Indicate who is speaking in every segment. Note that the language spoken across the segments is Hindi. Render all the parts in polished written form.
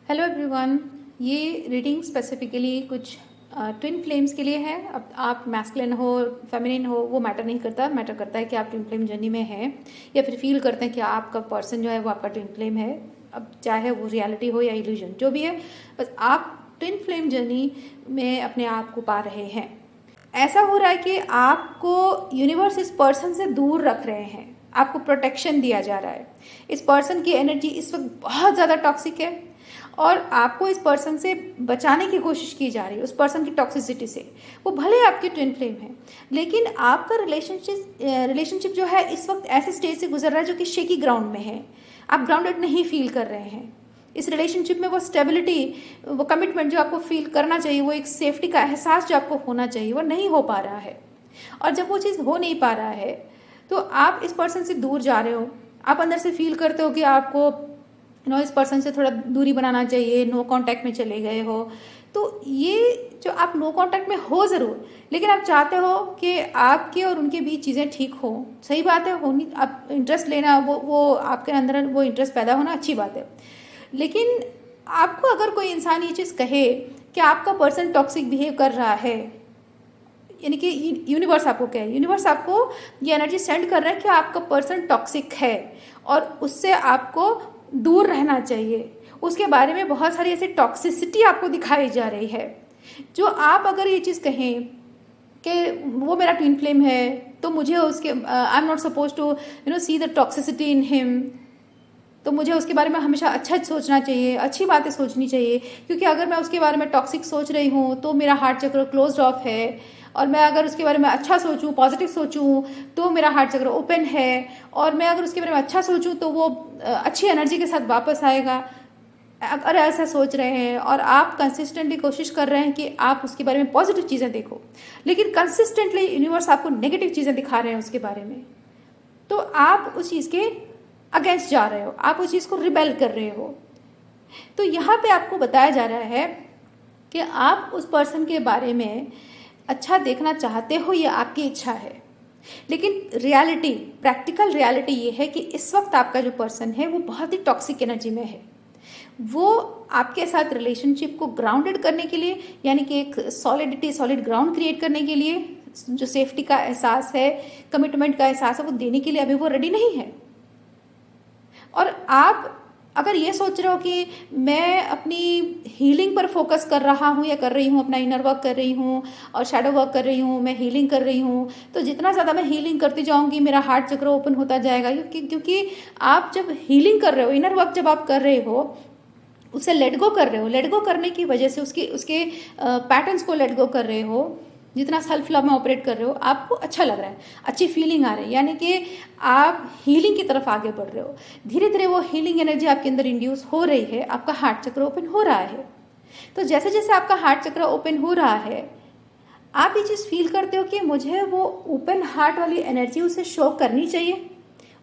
Speaker 1: Hello everyone. ये रीडिंग स्पेसिफिकली कुछ ट्विन फ्लेम्स के लिए है। अब आप मैस्कुलिन हो फेमिनिन हो वो मैटर नहीं करता। मैटर करता है कि आप ट्विन फ्लेम जर्नी में हैं या फिर फील करते हैं कि आपका पर्सन जो है वो आपका ट्विन फ्लेम है। अब चाहे वो रियलिटी हो या इल्यूजन जो भी है, बस आप ट्विन फ्लेम जर्नी में अपने आप को पा रहे हैं। ऐसा हो रहा है कि आपको यूनिवर्स इस पर्सन से दूर रख रहे हैं, आपको प्रोटेक्शन दिया जा रहा है। इस पर्सन की एनर्जी इस वक्त बहुत ज़्यादा टॉक्सिक है और आपको इस पर्सन से बचाने की कोशिश की जा रही है, उस पर्सन की टॉक्सिसिटी से। वो भले आपकी ट्विन फ्लेम है, लेकिन आपका रिलेशनशिप जो है इस वक्त ऐसे स्टेज से गुजर रहा है जो कि शेकी ग्राउंड में है। आप ग्राउंडेड नहीं फील कर रहे हैं। इस रिलेशनशिप में वो स्टेबिलिटी, वो कमिटमेंट जो आपको फील करना चाहिए, वो एक सेफ्टी का एहसास जो आपको होना चाहिए, वो नहीं हो पा रहा है। और जब वो चीज़ हो नहीं पा रहा है तो आप इस पर्सन से दूर जा रहे हो। आप अंदर से फील करते हो कि आपको इस पर्सन से थोड़ा दूरी बनाना चाहिए, नो कांटेक्ट में चले गए हो। तो ये जो आप नो कांटेक्ट में हो ज़रूर, लेकिन आप चाहते हो कि आपके और उनके बीच चीज़ें ठीक हो। सही बात है, होनी आप इंटरेस्ट लेना, वो आपके अंदर वो इंटरेस्ट पैदा होना अच्छी बात है। लेकिन आपको अगर कोई इंसान ये चीज़ कहे कि आपका पर्सन टॉक्सिक बिहेव कर रहा है, यानी कि यूनिवर्स आपको कहे, यूनिवर्स आपको ये एनर्जी सेंड कर रहा है कि आपका पर्सन टॉक्सिक है और उससे आपको दूर रहना चाहिए। उसके बारे में बहुत सारी ऐसी टॉक्सिसिटी आपको दिखाई जा रही है। जो आप अगर ये चीज़ कहें कि वो मेरा ट्विन फ्लेम है तो मुझे उसके I am not suppose to see the toxicity in him, तो मुझे उसके बारे में हमेशा अच्छा सोचना चाहिए, अच्छी बातें सोचनी चाहिए। क्योंकि अगर मैं उसके बारे में टॉक्सिक सोच रही हूँ तो मेरा हार्ट चक्र क्लोज्ड ऑफ है, और मैं अगर उसके बारे में अच्छा सोचूं, पॉजिटिव सोचूं, तो मेरा हार्ट चक्र ओपन है। और मैं अगर उसके बारे में अच्छा सोचूं तो वो अच्छी एनर्जी के साथ वापस आएगा। अगर ऐसा सोच रहे हैं और आप कंसिस्टेंटली कोशिश कर रहे हैं कि आप उसके बारे में पॉजिटिव चीज़ें देखो, लेकिन कंसिस्टेंटली यूनिवर्स आपको नेगेटिव चीज़ें दिखा रहे हैं उसके बारे में, तो आप उस चीज़ के अगेंस्ट जा रहे हो, आप उस चीज़ को रिबेल कर रहे हो। तो यहाँ पे आपको बताया जा रहा है कि आप उस पर्सन के बारे में अच्छा देखना चाहते हो, ये आपकी इच्छा है। लेकिन रियलिटी, प्रैक्टिकल रियलिटी ये है कि इस वक्त आपका जो पर्सन है वो बहुत ही टॉक्सिक एनर्जी में है। वो आपके साथ रिलेशनशिप को ग्राउंडेड करने के लिए, यानी कि एक सॉलिड ग्राउंड क्रिएट करने के लिए, जो सेफ्टी का एहसास है, कमिटमेंट का एहसास है, वो देने के लिए अभी वो रेडी नहीं है। और आप अगर ये सोच रहे हो कि मैं अपनी हीलिंग पर फोकस कर रहा हूँ या कर रही हूँ, अपना इनर वर्क कर रही हूँ और शैडो वर्क कर रही हूँ, मैं हीलिंग कर रही हूँ, तो जितना ज़्यादा मैं हीलिंग करती जाऊँगी मेरा हार्ट चक्र ओपन होता जाएगा। क्योंकि आप जब हीलिंग कर रहे हो, इनर वर्क जब आप कर रहे हो, उसे लेट गो कर रहे हो, लेट गो करने की वजह से उसके पैटर्न्स को लेट गो कर रहे हो, जितना सेल्फ लव में ऑपरेट कर रहे हो, आपको अच्छा लग रहा है, अच्छी फीलिंग आ रही है, यानी कि आप हीलिंग की तरफ आगे बढ़ रहे हो। धीरे धीरे वो हीलिंग एनर्जी आपके अंदर इंड्यूस हो रही है, आपका हार्ट चक्र ओपन हो रहा है। तो जैसे जैसे आपका हार्ट चक्र ओपन हो रहा है, आप ये चीज़ फील करते हो कि मुझे वो ओपन हार्ट वाली एनर्जी उसे शो करनी चाहिए।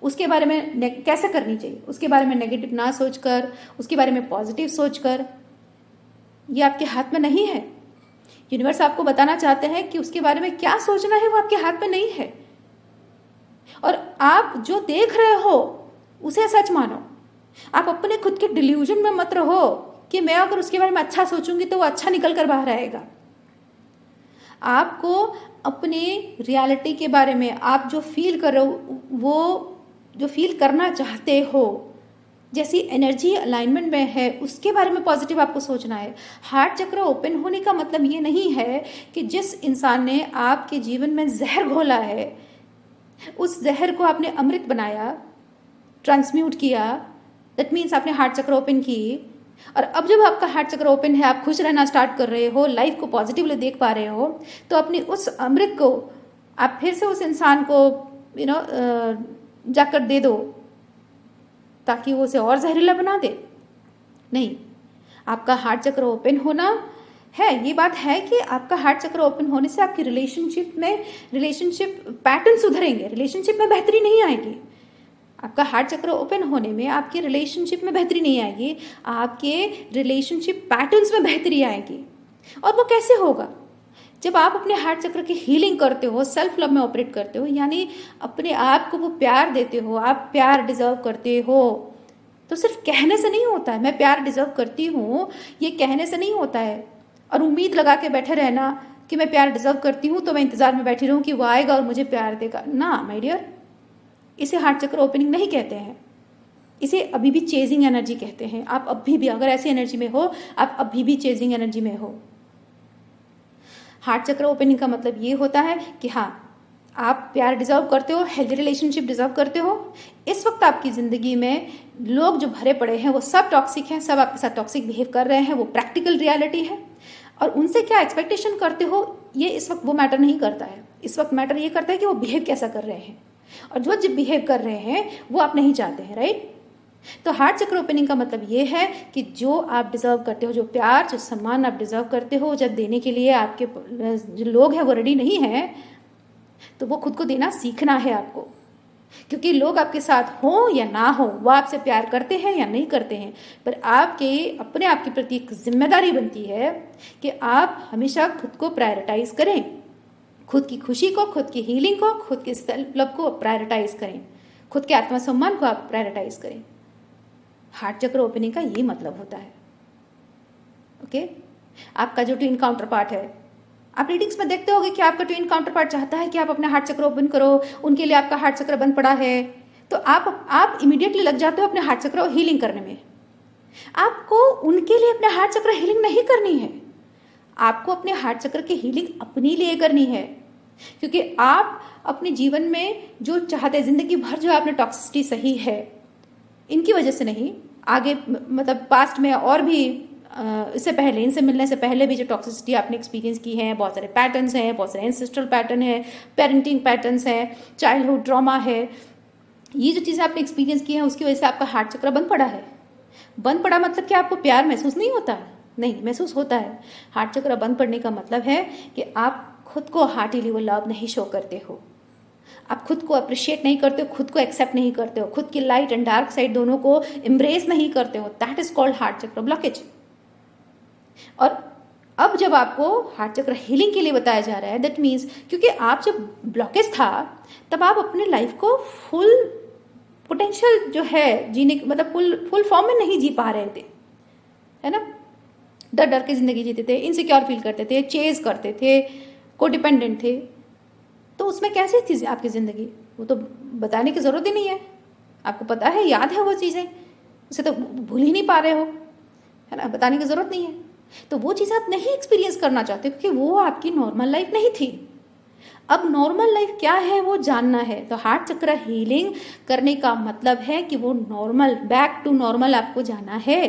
Speaker 1: उसके बारे में कैसे करनी चाहिए, उसके बारे में नेगेटिव ना सोचकर, उसके बारे में पॉजिटिव सोचकर। ये आपके हाथ में नहीं है। यूनिवर्स आपको बताना चाहते हैं कि उसके बारे में क्या सोचना है वो आपके हाथ में नहीं है। और आप जो देख रहे हो उसे सच मानो। आप अपने खुद के डिल्यूजन में मत रहो कि मैं अगर उसके बारे में अच्छा सोचूंगी तो वो अच्छा निकल कर बाहर आएगा। आपको अपने रियलिटी के बारे में, आप जो फील कर रहे हो, वो जो फील करना चाहते हो, जैसी एनर्जी अलाइनमेंट में है, उसके बारे में पॉजिटिव आपको सोचना है। हार्ट चक्र ओपन होने का मतलब ये नहीं है कि जिस इंसान ने आपके जीवन में जहर घोला है, उस जहर को आपने अमृत बनाया, ट्रांसम्यूट किया। दैट मीन्स आपने हार्ट चक्र ओपन की, और अब जब आपका हार्ट चक्र ओपन है, आप खुश रहना स्टार्ट कर रहे हो, लाइफ को पॉजिटिवली देख पा रहे हो, तो अपनी उस अमृत को आप फिर से उस इंसान को जाकर दे दो ताकि वो उसे और जहरीला बना दे। नहीं, आपका हार्ट चक्र ओपन होना है, ये बात है कि आपका हार्ट चक्र ओपन होने से आपकी रिलेशनशिप पैटर्न सुधरेंगे, रिलेशनशिप में बेहतरी नहीं आएगी। आपका हार्ट चक्र ओपन होने में आपके रिलेशनशिप में बेहतरी नहीं आएगी, आपके रिलेशनशिप पैटर्न्स में बेहतरी आएगी। और वो कैसे होगा? जब आप अपने हार्ट चक्र की हीलिंग करते हो, सेल्फ लव में ऑपरेट करते हो, यानी अपने आप को वो प्यार देते हो, आप प्यार डिजर्व करते हो, तो सिर्फ कहने से नहीं होता है, मैं प्यार डिजर्व करती हूँ ये कहने से नहीं होता है। और उम्मीद लगा के बैठे रहना कि मैं प्यार डिजर्व करती हूँ तो मैं इंतज़ार में बैठी रहूँ कि वो आएगा और मुझे प्यार देगा, ना माय डियर, इसे हार्ट चक्र ओपनिंग नहीं कहते हैं, इसे अभी भी चेजिंग एनर्जी कहते हैं। आप अभी भी अगर ऐसी एनर्जी में हो, आप अभी भी चेजिंग एनर्जी में हो। हार्ट चक्र ओपनिंग का मतलब ये होता है कि हाँ, आप प्यार डिजर्व करते हो, हेल्दी रिलेशनशिप डिजर्व करते हो। इस वक्त आपकी ज़िंदगी में लोग जो भरे पड़े हैं वो सब टॉक्सिक हैं, सब आपके साथ टॉक्सिक बिहेव कर रहे हैं, वो प्रैक्टिकल रियलिटी है। और उनसे क्या एक्सपेक्टेशन करते हो ये इस वक्त वो मैटर नहीं करता है। इस वक्त मैटर ये करता है कि वो बिहेव कैसा कर रहे हैं, और जो जब बिहेव कर रहे हैं वो आप नहीं चाहते हैं, राइट। तो हार्ट चक्र ओपनिंग का मतलब ये है कि जो आप डिजर्व करते हो, जो प्यार, जो सम्मान आप डिजर्व करते हो, जब देने के लिए आपके जो लोग हैं वो रेडी नहीं हैं, तो वो खुद को देना सीखना है आपको। क्योंकि लोग आपके साथ हों या ना हो, वो आपसे प्यार करते हैं या नहीं करते हैं, पर आपके अपने आप के प्रति एक जिम्मेदारी बनती है कि आप हमेशा खुद को प्रायोरिटाइज करें, खुद की खुशी को, खुद की हीलिंग को, खुद के सेल्फ लव को प्रायोरिटाइज करें, खुद के आत्मसम्मान को आप प्रायोरिटाइज करें। हार्ट चक्र ओपनिंग का ये मतलब होता है। ओके, आपका जो ट्विन काउंटर पार्ट है, आप रीडिंग्स में देखते होगे कि आपका ट्विन काउंटर पार्ट चाहता है कि आप अपना हार्ट चक्र ओपन करो, उनके लिए आपका हार्ट चक्र बंद पड़ा है, तो आप इमीडिएटली लग जाते हो अपने हार्ट चक्र हीलिंग करने में। आपको उनके लिए अपने हार्ट चक्र हीलिंग नहीं करनी है, आपको अपने हार्ट चक्र की हीलिंग अपने लिए करनी है। क्योंकि आप अपने जीवन में जो चाहते हैं, जिंदगी भर जो आपने टॉक्सिसिटी सही है, इनकी वजह से नहीं, आगे मतलब पास्ट में और भी इससे पहले, इनसे मिलने से पहले भी जो टॉक्सिसिटी आपने एक्सपीरियंस की है, बहुत सारे पैटर्न्स हैं, बहुत सारे एंसेस्ट्रल पैटर्न है, पेरेंटिंग पैटर्न्स हैं, चाइल्डहुड ट्रॉमा है, ये जो चीज़ें आपने एक्सपीरियंस की हैं उसकी वजह से आपका हार्ट चक्र बंद पड़ा है। बंद पड़ा मतलब कि आपको प्यार महसूस नहीं होता? नहीं, महसूस होता है। हार्ट चक्र बंद पड़ने का मतलब है कि आप खुद को हार्टीली वो लव नहीं शो करते हो, आप खुद को अप्रिशिएट नहीं करते हो, खुद को एक्सेप्ट नहीं करते हो, खुद की लाइट एंड डार्क साइड दोनों को एम्ब्रेस नहीं करते हो। दैट इज कॉल्ड हार्ट चक्र ब्लॉकेज। और अब जब आपको हार्ट चक्र हीलिंग के लिए बताया जा रहा है, दैट मीन्स क्योंकि आप जब ब्लॉकेज था तब आप अपने लाइफ को फुल पोटेंशियल जो है जीने, मतलब फुल फॉर्म में नहीं जी पा रहे थे, है ना। डर डर के जिंदगी जीते थे, इनसिक्योर फील करते थे, चेज करते थे, कोडिपेंडेंट थे। तो उसमें कैसी थी आपकी ज़िंदगी, वो तो बताने की ज़रूरत ही नहीं है, आपको पता है, याद है वो चीज़ें, उसे तो भूल ही नहीं पा रहे हो, है ना, बताने की ज़रूरत नहीं है। तो वो चीज़ आप नहीं एक्सपीरियंस करना चाहते क्योंकि वो आपकी नॉर्मल लाइफ नहीं थी। अब नॉर्मल लाइफ क्या है वो जानना है, तो हार्ट चक्र हीलिंग करने का मतलब है कि वो नॉर्मल, बैक टू नॉर्मल आपको जाना है।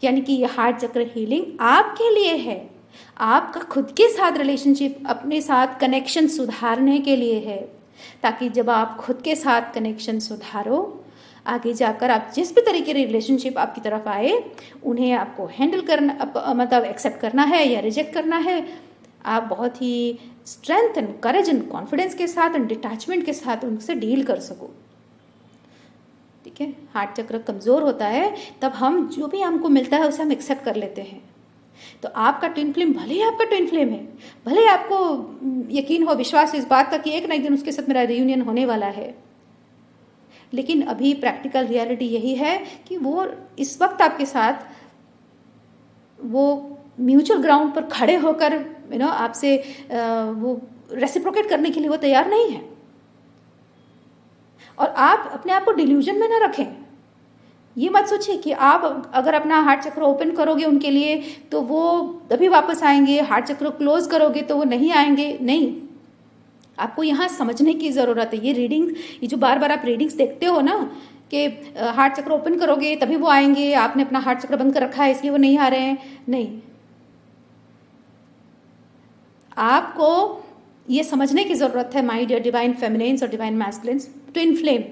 Speaker 1: यानी कि ये हार्ट चक्र हीलिंग आपके लिए है, आपका खुद के साथ रिलेशनशिप, अपने साथ कनेक्शन सुधारने के लिए है, ताकि जब आप खुद के साथ कनेक्शन सुधारो, आगे जाकर आप जिस भी तरीके की रिलेशनशिप आपकी तरफ आए उन्हें आपको हैंडल करना, मतलब एक्सेप्ट करना है या रिजेक्ट करना है, आप बहुत ही strength and courage and confidence के साथ एंड डिटैचमेंट के साथ उनसे डील कर सको। ठीक है, हार्ट चक्र कमज़ोर होता है तब हम जो भी हमको मिलता है उसे हम एक्सेप्ट कर लेते हैं। तो आपका ट्विन फ्लेम, भले ही आपका ट्विन फ्लेम है, भले ही आपको यकीन हो, विश्वास इस बात का कि एक ना एक दिन उसके साथ मेरा रियूनियन होने वाला है, लेकिन अभी प्रैक्टिकल रियलिटी यही है कि वो इस वक्त आपके साथ वो म्यूचुअल ग्राउंड पर खड़े होकर आपसे वो रेसिप्रोकेट करने के लिए वो तैयार नहीं है। और आप अपने आप को डिल्यूजन में ना रखें, ये मत सोचिए कि आप अगर अपना हार्ट चक्र ओपन करोगे उनके लिए तो वो तभी वापस आएंगे, हार्ट चक्र क्लोज करोगे तो वो नहीं आएंगे। नहीं, आपको यहाँ समझने की ज़रूरत है। ये रीडिंग, ये जो बार बार आप रीडिंग्स देखते हो ना कि हार्ट चक्र ओपन करोगे तभी वो आएंगे, आपने अपना हार्ट चक्र बंद कर रखा है इसलिए वो नहीं आ रहे हैं, नहीं, आपको ये समझने की ज़रूरत है माय डियर डिवाइन फेमिनिन्स और डिवाइन मैस्कुलिन्स, ट्विन फ्लेम।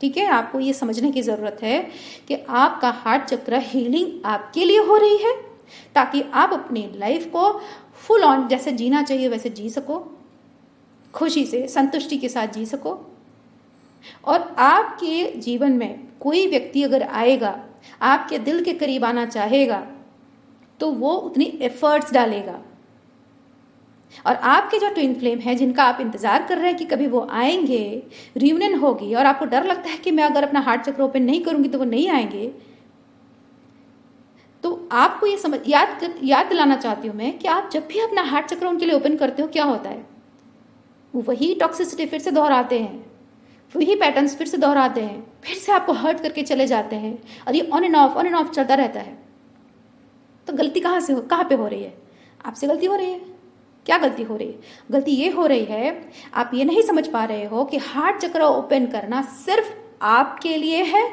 Speaker 1: ठीक है, आपको ये समझने की ज़रूरत है कि आपका हार्ट चक्र हीलिंग आपके लिए हो रही है ताकि आप अपनी लाइफ को फुल ऑन जैसे जीना चाहिए वैसे जी सको, खुशी से, संतुष्टि के साथ जी सको। और आपके जीवन में कोई व्यक्ति अगर आएगा, आपके दिल के करीब आना चाहेगा, तो वो उतनी एफर्ट्स डालेगा, और आपके जो ट्विन फ्लेम है जिनका आप इंतज़ार कर रहे हैं कि कभी वो आएंगे, रियूनियन होगी, और आपको डर लगता है कि मैं अगर अपना हार्ट चक्र ओपन नहीं करूँगी तो वो नहीं आएंगे, तो आपको ये याद दिलाना चाहती हूँ मैं कि आप जब भी अपना हार्ट चक्र उनके लिए ओपन करते हो, क्या होता है, वो वही टॉक्सिसिटी फिर से दोहराते हैं, वही पैटर्न्स फिर से दोहराते हैं, फिर से आपको हर्ट करके चले जाते हैं, और ये ऑन एंड ऑफ चलता रहता है। तो गलती कहाँ पे हो रही है? आपसे गलती हो रही है। क्या गलती हो रही है? गलती ये हो रही है, आप ये नहीं समझ पा रहे हो कि हार्ट चक्र ओपन करना सिर्फ आपके लिए है,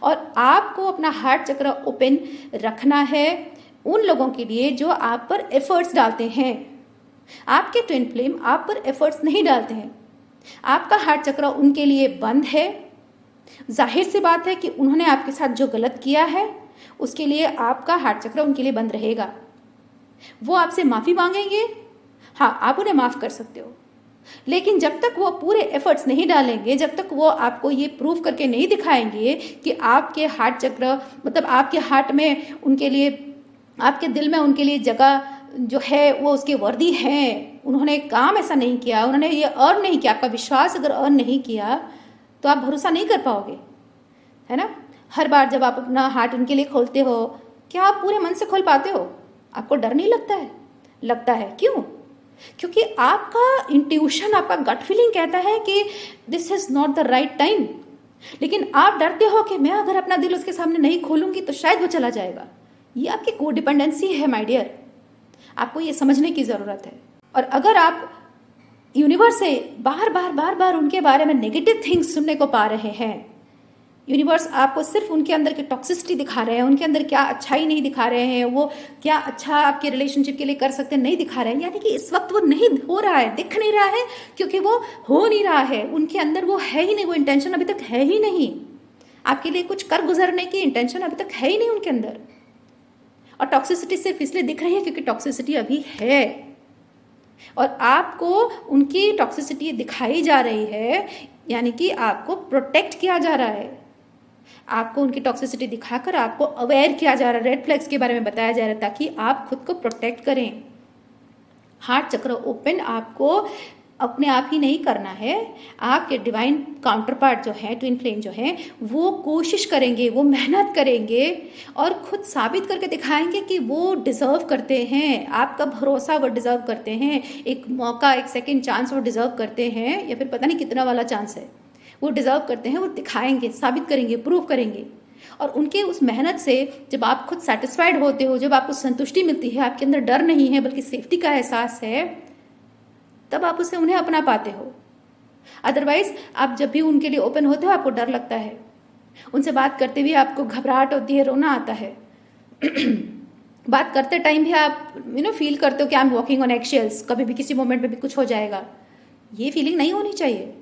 Speaker 1: और आपको अपना हार्ट चक्र ओपन रखना है उन लोगों के लिए जो आप पर एफर्ट्स डालते हैं। आपके ट्विन फ्लेम आप पर एफर्ट्स नहीं डालते हैं। आपका हार्ट चक्र उनके लिए बंद है। जाहिर सी बात है कि उन्होंने आपके साथ जो गलत किया है उसके लिए आपका हार्ट चक्र उनके लिए बंद रहेगा। वो आपसे माफ़ी मांगेंगे, हाँ, आप उन्हें माफ़ कर सकते हो, लेकिन जब तक वो पूरे एफर्ट्स नहीं डालेंगे, जब तक वो आपको ये प्रूव करके नहीं दिखाएंगे कि आपके हार्ट चक्र मतलब आपके हार्ट में उनके लिए, आपके दिल में उनके लिए जगह जो है वो उसके वर्दी है, उन्होंने काम ऐसा नहीं किया, उन्होंने ये अर्न नहीं किया, आपका विश्वास अगर अर्न नहीं किया तो आप भरोसा नहीं कर पाओगे, है ना। हर बार जब आप अपना हार्ट उनके लिए खोलते हो, क्या आप पूरे मन से खोल पाते हो? आपको डर नहीं लगता है? लगता है। क्यों? क्योंकि आपका इंट्यूशन, आपका गट फीलिंग कहता है कि this is not the right time, लेकिन आप डरते हो कि मैं अगर अपना दिल उसके सामने नहीं खोलूंगी तो शायद वो चला जाएगा। ये आपकी कोडिपेंडेंसी है माय डियर, आपको ये समझने की ज़रूरत है। और अगर आप यूनिवर्स से बार बार उनके बारे में नेगेटिव थिंग्स सुनने को पा रहे हैं, यूनिवर्स आपको सिर्फ उनके अंदर की टॉक्सिसिटी दिखा रहे हैं, उनके अंदर क्या अच्छाई नहीं दिखा रहे हैं, वो क्या अच्छा आपके रिलेशनशिप के लिए कर सकते हैं नहीं दिखा रहे हैं, यानी कि इस वक्त वो नहीं हो रहा है, दिख नहीं रहा है, क्योंकि वो हो नहीं रहा है, उनके अंदर वो है ही नहीं, वो इंटेंशन अभी तक है ही नहीं, आपके लिए कुछ कर गुजरने की इंटेंशन अभी तक है ही नहीं उनके अंदर। और टॉक्सिसिटी सिर्फ इसलिए दिख रही है क्योंकि टॉक्सिसिटी अभी है, और आपको उनकी टॉक्सिसिटी दिखाई जा रही है, यानी कि आपको प्रोटेक्ट किया जा रहा है, आपको उनकी टॉक्सिसिटी दिखाकर आपको अवेयर किया जा रहा है, रेड फ्लैग्स के बारे में बताया जा रहा है, ताकि आप खुद को प्रोटेक्ट करें। हार्ट चक्र ओपन आपको अपने आप ही नहीं करना है, आपके डिवाइन काउंटर पार्ट जो है, ट्विन फ्लेम जो है, वो कोशिश करेंगे, वो मेहनत करेंगे और खुद साबित करके दिखाएंगे कि वो डिज़र्व करते हैं, आपका भरोसा वो डिज़र्व करते हैं, एक मौका, एक सेकंड चांस वो डिज़र्व करते हैं, या फिर पता नहीं कितना वाला चांस है वो डिज़र्व करते हैं। वो दिखाएंगे, साबित करेंगे, प्रूव करेंगे। और उनके उस मेहनत से जब आप खुद सेटिस्फाइड होते हो, जब आपको संतुष्टि मिलती है, आपके अंदर डर नहीं है बल्कि सेफ्टी का एहसास है, तब आप उन्हें अपना पाते हो। अदरवाइज आप जब भी उनके लिए ओपन होते हो आपको डर लगता है, उनसे बात करते हुए आपको घबराहट होती है, रोना आता है बात करते टाइम भी आप फील करते हो कि आई एम वॉकिंग ऑन एक्शेल्स, कभी भी किसी मोमेंट में भी कुछ हो जाएगा। ये फीलिंग नहीं होनी चाहिए।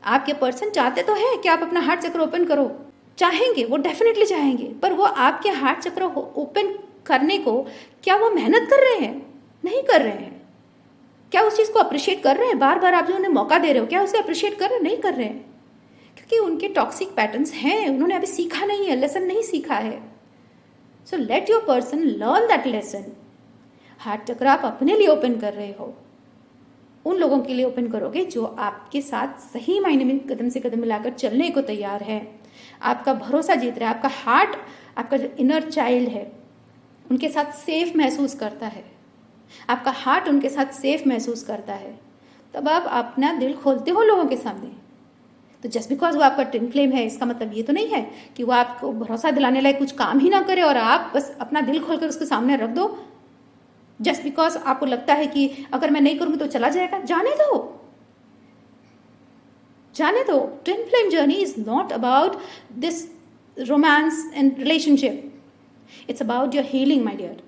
Speaker 1: आपके पर्सन चाहते तो है कि आप अपना हार्ट चक्र ओपन करो, चाहेंगे, वो डेफिनेटली चाहेंगे, पर वो आपके हार्ट चक्र ओपन करने को क्या वो मेहनत कर रहे हैं? नहीं कर रहे हैं। क्या उस चीज़ को अप्रिशिएट कर रहे हैं? बार बार आप जो उन्हें मौका दे रहे हो, क्या उसे अप्रिशिएट कर रहे हैं? नहीं कर रहे हैं, क्योंकि उनके टॉक्सिक पैटर्न्स हैं, उन्होंने अभी सीखा नहीं है, लेसन नहीं सीखा है। So let your person learn that lesson. Heart चक्र आप अपने लिए ओपन कर रहे हो, उन लोगों के लिए ओपन करोगे जो आपके साथ सही मायने में कदम से कदम मिलाकर चलने को तैयार है, आपका भरोसा जीत रहा है, आपका हार्ट, आपका जो इनर चाइल्ड है उनके साथ सेफ महसूस करता है, आपका हार्ट उनके साथ सेफ महसूस करता है, तब आप अपना दिल खोलते हो लोगों के सामने। तो जस्ट बिकॉज वो आपका ट्विन फ्लेम है, इसका मतलब ये तो नहीं है कि वो आपको भरोसा दिलाने लायक कुछ काम ही ना करे और आप बस अपना दिल खोलकर उसके सामने रख दो। जस्ट बिकॉज आपको लगता है कि अगर मैं नहीं करूँगी तो चला जाएगा, जाने दो, जाने दो। Twin flame journey is not about this romance and relationship, it's about your healing my dear.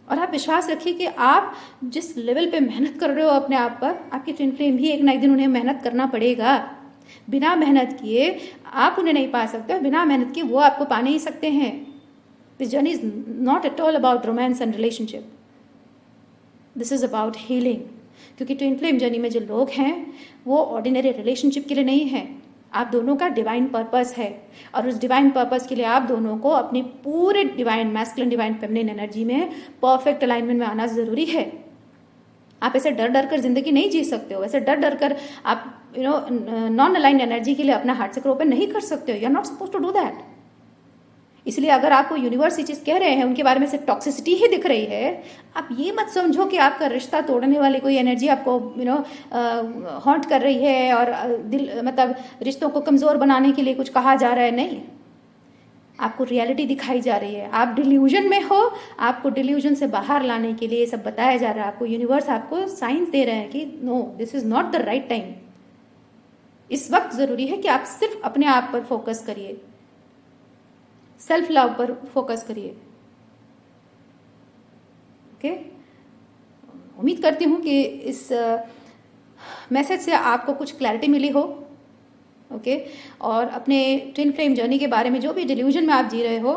Speaker 1: और आप विश्वास रखिए कि आप जिस लेवल पे मेहनत कर रहे हो अपने आप पर, आपके ट्विन फ्लेम भी एक ना एक दिन उन्हें मेहनत करना पड़ेगा। बिना मेहनत किए आप उन्हें नहीं पा सकते, और बिना मेहनत किए वो आपको पा नहीं सकते हैं। This journey is not at all about romance and relationship, this is about healing. क्योंकि ट्विन फ्लेम जर्नी में जो लोग हैं वो ऑर्डिनरी रिलेशनशिप के लिए नहीं है, आप दोनों का डिवाइन पर्पस है, और उस डिवाइन पर्पस के लिए आप दोनों को अपने पूरे divine masculine divine feminine energy में परफेक्ट अलाइनमेंट में आना ज़रूरी है। आप ऐसे डर डर कर जिंदगी नहीं जी सकते हो, ऐसे डर डर कर आप नॉन अलाइंड एनर्जी के लिए अपना हार्ट चक्र ओपन नहीं कर सकते हो। You are not suppose to do that. इसलिए अगर आपको यूनिवर्स ये चीज़ कह रहे हैं, उनके बारे में सिर्फ टॉक्सिसिटी ही दिख रही है, आप ये मत समझो कि आपका रिश्ता तोड़ने वाली कोई एनर्जी आपको हॉन्ट कर रही है और दिल मतलब रिश्तों को कमज़ोर बनाने के लिए कुछ कहा जा रहा है। नहीं, आपको रियलिटी दिखाई जा रही है, आप डिल्यूजन में हो, आपको डिल्यूजन से बाहर लाने के लिए सब बताया जा रहा है। आपको यूनिवर्स आपको साइंस दे रहे हैं कि no, this is not the right time. इस वक्त ज़रूरी है कि आप सिर्फ अपने आप पर फोकस करिए, सेल्फ लव पर फोकस करिए। ओके, उम्मीद करती हूँ कि इस मैसेज से आपको कुछ क्लैरिटी मिली हो। ओके, और अपने ट्विन फ्लेम जर्नी के बारे में जो भी डिल्यूजन में आप जी रहे हो,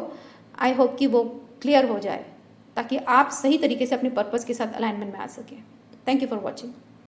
Speaker 1: आई होप कि वो क्लियर हो जाए, ताकि आप सही तरीके से अपने पर्पस के साथ अलाइनमेंट में आ सकें। Thank you for watching.